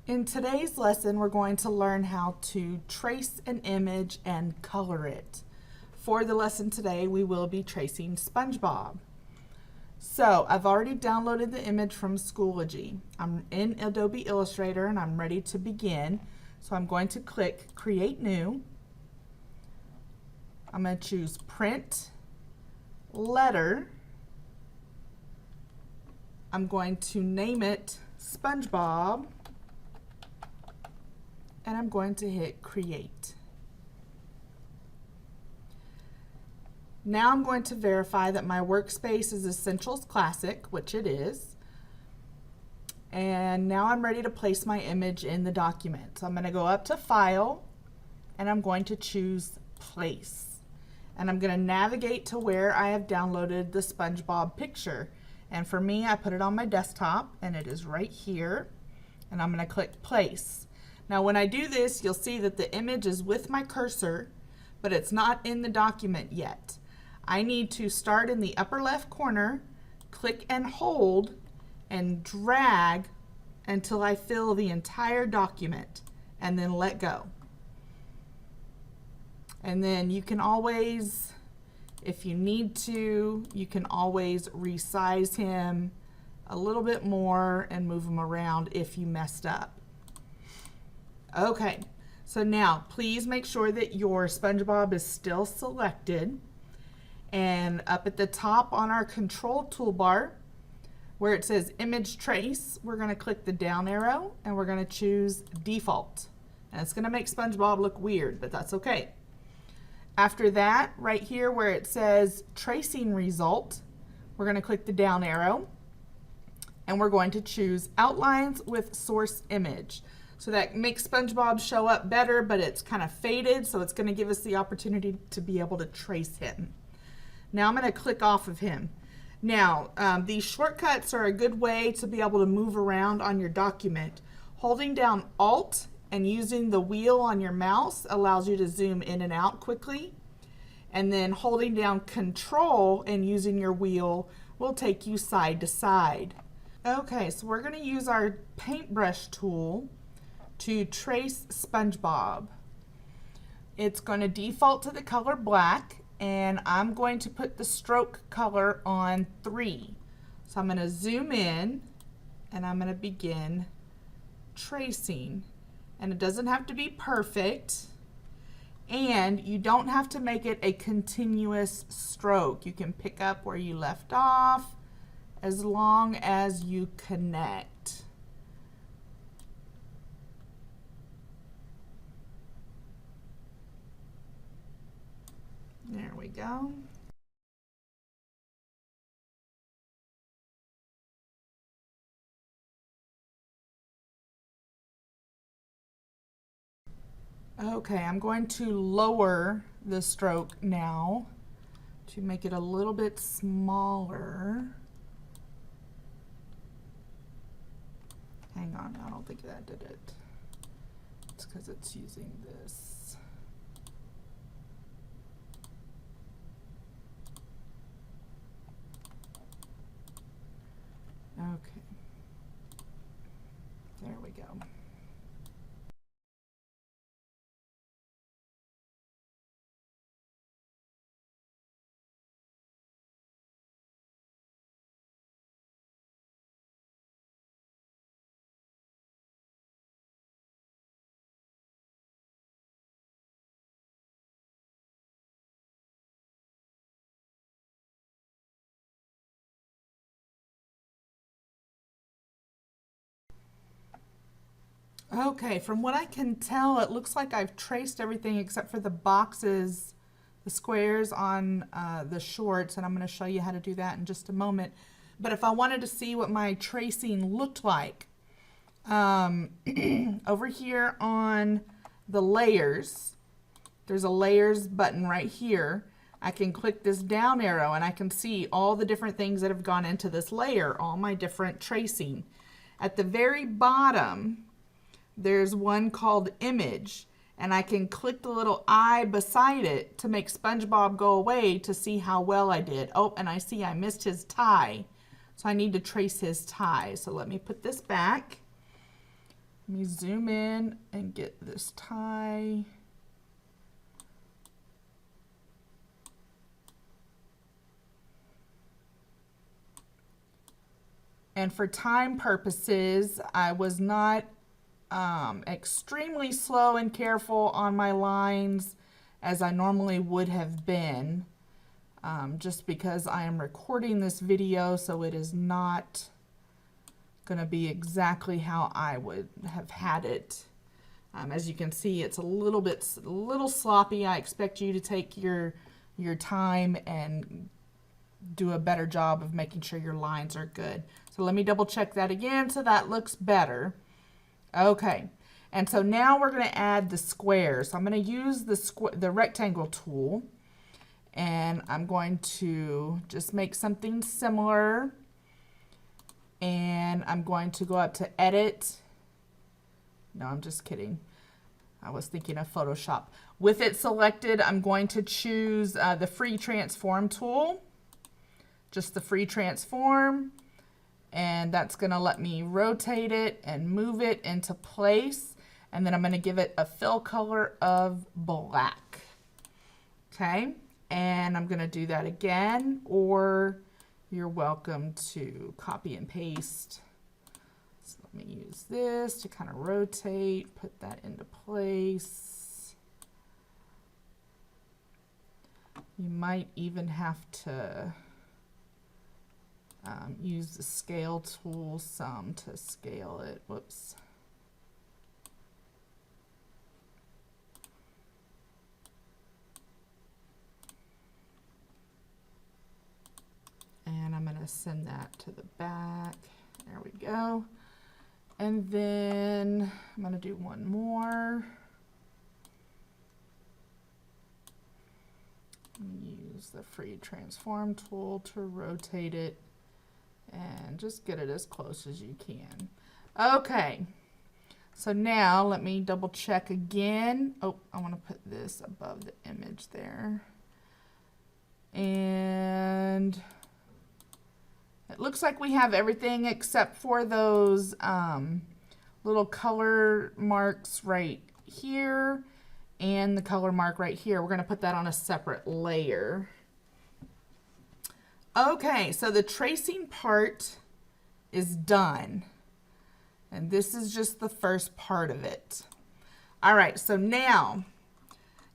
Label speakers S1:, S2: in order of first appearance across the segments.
S1: In today's lesson, we're going to learn how to trace an image and color it. For the lesson today, we will be tracing SpongeBob. So I've already downloaded the image from Schoology. I'm in Adobe Illustrator and I'm ready to begin. So I'm going to click Create New. I'm going to choose Print, Letter. I'm going to name it SpongeBob. And I'm going to hit Create. Now I'm going to verify that my workspace is Essentials Classic, which it is. And now I'm ready to place my image in the document. So I'm going to go up to File, and I'm going to choose Place. And I'm going to navigate to where I have downloaded the SpongeBob picture. And for me, I put it on my desktop, and it is right here. And I'm going to click Place. Now when I do this, you'll see that the image is with my cursor, but it's not in the document yet. I need to start in the upper left corner, click and hold, and drag until I fill the entire document, and then let go. And then you can always, if you need to, you can always resize him a little bit more and move him around if you messed up. Okay, so now please make sure that your SpongeBob is still selected. And up at the top on our control toolbar, where it says Image Trace, we're going to click the down arrow and we're going to choose Default. And it's going to make SpongeBob look weird, but that's okay. After that, right here where it says Tracing Result, we're going to click the down arrow and we're going to choose Outlines with Source Image. So that makes SpongeBob show up better, but it's kind of faded, so it's going to give us the opportunity to be able to trace him. Now I'm going to click off of him. Now, these shortcuts are a good way to be able to move around on your document. Holding down Alt and using the wheel on your mouse allows you to zoom in and out quickly. And then holding down Control and using your wheel will take you side to side. Okay, so we're going to use our paintbrush tool to trace SpongeBob. It's going to default to the color black, and I'm going to put the stroke color on 3. So I'm going to zoom in and I'm going to begin tracing. And it doesn't have to be perfect, and you don't have to make it a continuous stroke. You can pick up where you left off as long as you connect. There we go. Okay, I'm going to lower the stroke now to make it a little bit smaller. Hang on, I don't think that did it. It's because it's using this. Okay, there we go. Okay, from what I can tell, it looks like I've traced everything except for the boxes, the squares on the shorts, and I'm going to show you how to do that in just a moment. But if I wanted to see what my tracing looked like, over here on the layers, there's a layers button right here. I can click this down arrow and I can see all the different things that have gone into this layer, all my different tracing. At the very bottom, there's one called Image, and I can click the little eye beside it to make SpongeBob go away to see how well I did. Oh, and I see I missed his tie, so I need to trace his tie. So let me put this back. Let me zoom in and get this tie. And for time purposes, I was not extremely slow and careful on my lines as I normally would have been, just because I am recording this video, so it is not going to be exactly how I would have had it. As you can see, it's a little sloppy. I expect you to take your time and do a better job of making sure your lines are good. So let me double check that again, so that looks better. Okay, and so now we're going to add the squares. So I'm going to use the rectangle tool, and I'm going to just make something similar, and I'm going to go up to edit. No, I'm just kidding. I was thinking of Photoshop. With it selected, I'm going to choose the free transform tool, just the free transform, and that's going to let me rotate it and move it into place, and then I'm going to give it a fill color of black. Okay, and I'm going to do that again, or you're welcome to copy and paste. So let me use this to kind of rotate, put that into place. You might even have to use the scale tool some to scale it. Whoops. And I'm going to send that to the back. There we go. And then I'm going to do one more. Use the free transform tool to rotate it and just get it as close as you can. Okay, so now let me double check again. Oh, I want to put this above the image there. And it looks like we have everything except for those little color marks right here and the color mark right here. We're going to put that on a separate layer. Okay, so the tracing part is done. And this is just the first part of it. All right, so now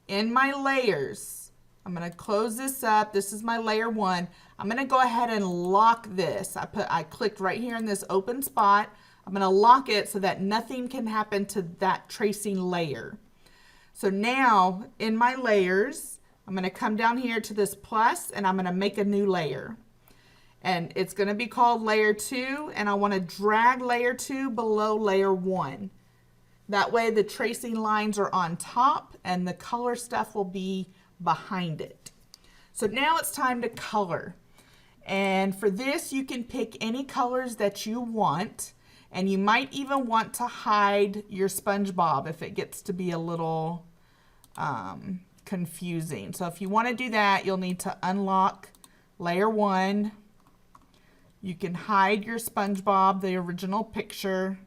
S1: in my layers, I'm going to close this up. This is my layer 1. I'm going to go ahead and lock this. I clicked right here in this open spot. I'm going to lock it so that nothing can happen to that tracing layer. So now in my layers, I'm going to come down here to this plus, and I'm going to make a new layer. And it's going to be called layer 2, and I want to drag layer 2 below layer 1. That way the tracing lines are on top and the color stuff will be behind it. So now it's time to color. And for this, you can pick any colors that you want, and you might even want to hide your Spongebob if it gets to be a little confusing. So if you want to do that, you'll need to unlock layer 1. You can hide your Spongebob, the original picture,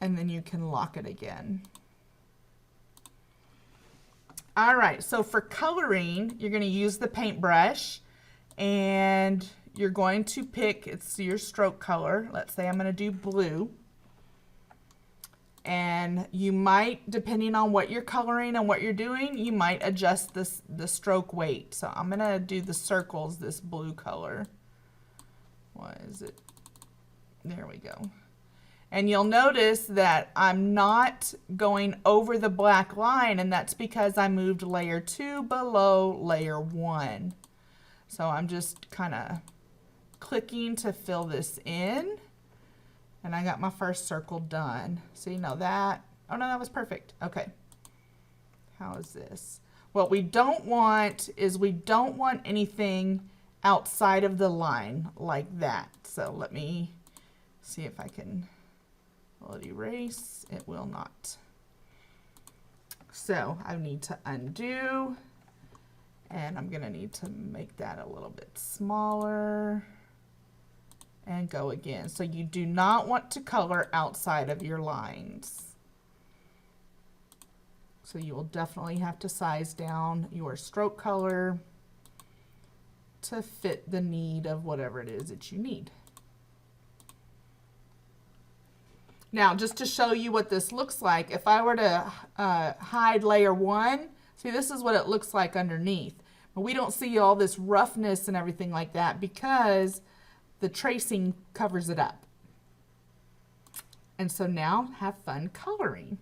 S1: and then you can lock it again. All right, so for coloring, you're going to use the paintbrush, and you're going to pick, it's your stroke color. Let's say I'm going to do blue. And you might, depending on what you're coloring and what you're doing, you might adjust the stroke weight. So I'm going to do the circles, this blue color. What is it? There we go. And you'll notice that I'm not going over the black line, and that's because I moved layer 2 below layer 1. So I'm just kind of clicking to fill this in. And I got my first circle done. See, now that, oh no, that was perfect. Okay. How is this? What we don't want is we don't want anything outside of the line like that. So let me see if I can, will it erase? It will not. So I need to undo, and I'm gonna need to make that a little bit smaller. and go again. So you do not want to color outside of your lines. So you will definitely have to size down your stroke color to fit the need of whatever it is that you need. Now, just to show you what this looks like, if I were to hide layer 1, see, this is what it looks like underneath. But we don't see all this roughness and everything like that because the tracing covers it up. And so now have fun coloring.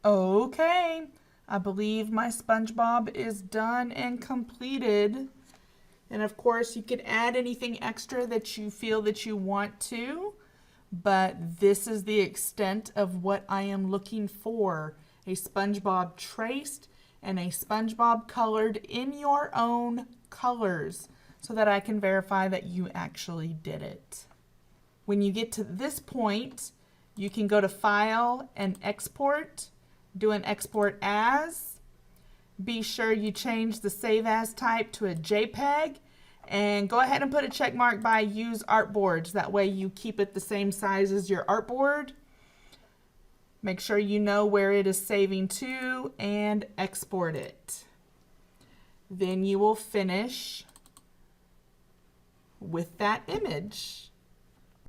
S1: Okay, I believe my Spongebob is done and completed. And of course, you could add anything extra that you feel that you want to, but this is the extent of what I am looking for. A Spongebob traced and a Spongebob colored in your own colors so that I can verify that you actually did it. When you get to this point, you can go to File and Export, do an Export As. Be sure you change the Save As type to a JPEG and go ahead and put a check mark by Use Artboards. That way you keep it the same size as your artboard. Make sure you know where it is saving to and export it. Then you will finish with that image.